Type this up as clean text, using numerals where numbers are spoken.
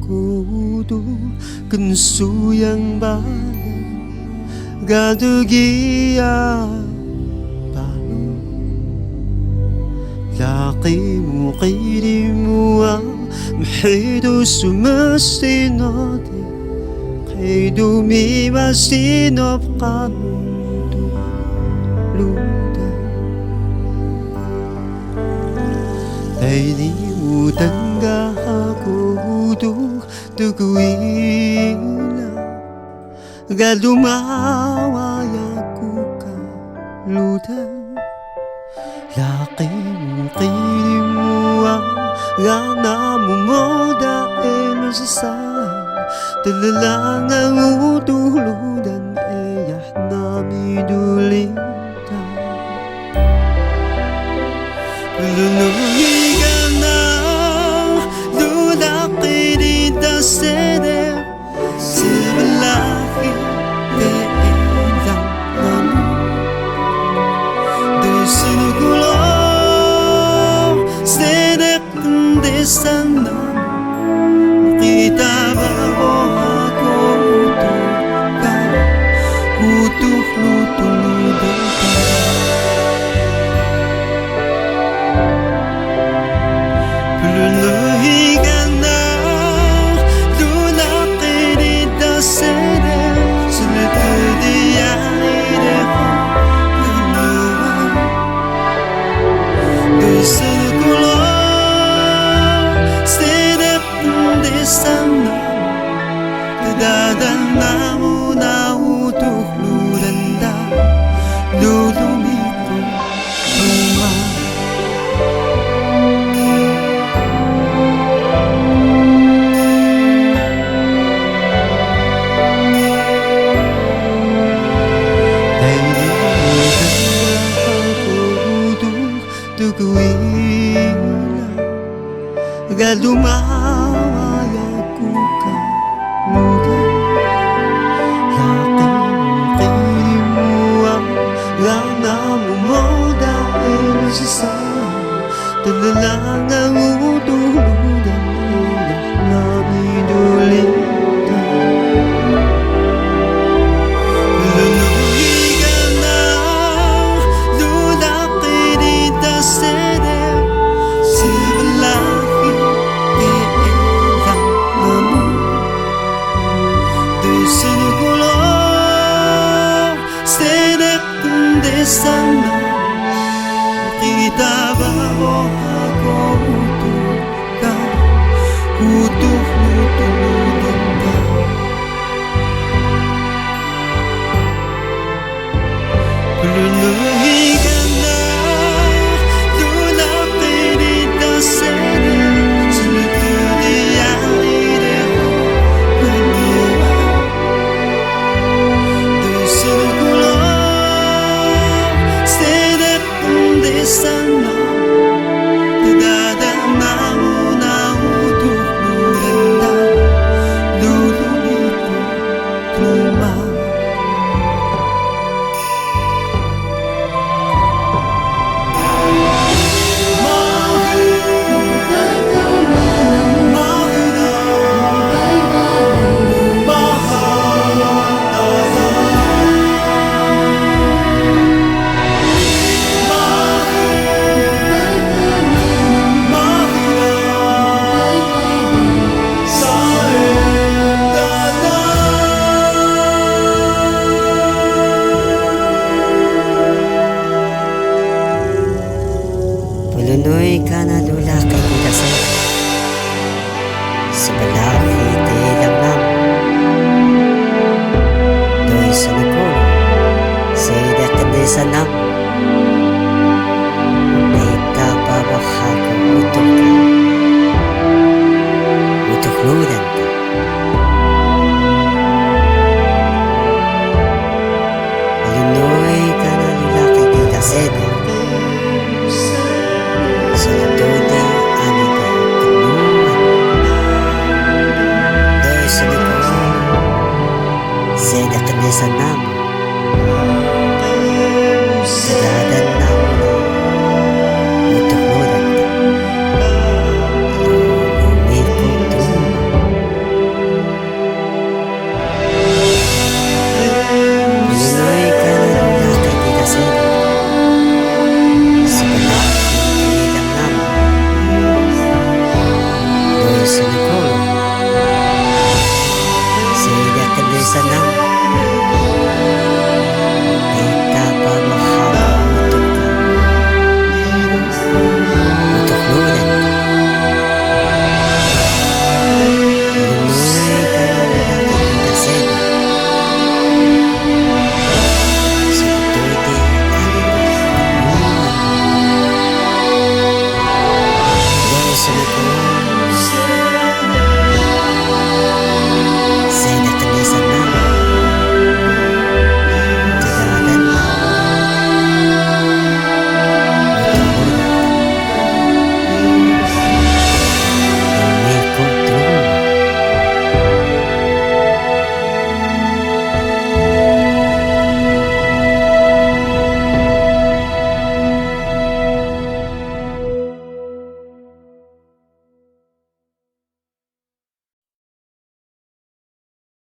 하고도 근수양 바람 가득이야 바로 laki mo kay di mo mahido sumasinati kay dumimasinop ka mong tuludan ay limutan ka hakudok tuguila galumawaya ko ka ludan laki mo kay di mo gana mo dahil masasayang talalang ang utuludan ayah namin ulitan lulungi ka na lulaki dita sede sebalaki deelang namu desinugulo sedep desana kita bawa aku utuhkan utuh lutuludan luluhigan na lulaki dita sede sulutudi aire ko nanuan desinugulo sana dadalna mo na utuludan da lulumiko luma dahil mo tuguin galumawa ludan laki kay mo gana mo dahil masasayang talalang ang utuludan ayah namin ulitan luluhi ka na lulaki dita sede sebalaki deelang namu desinugulo sedep desana kita bawa aku utuhkan utuh lutuludan luluhi ka na lulaki dita sede sulutudi aire ko nanuan desinugulo sedep desana dadalna mo na utuludan lulumiko luma Pulunoy ka na lulaki dita sede sebalaki deelang namu doy sanugulo sedek desana kita bawa aku utuhkan utuludan pulunoy ka na lulaki dita sede sulutudi aire ko nanuan desinugulo sedek desana sanang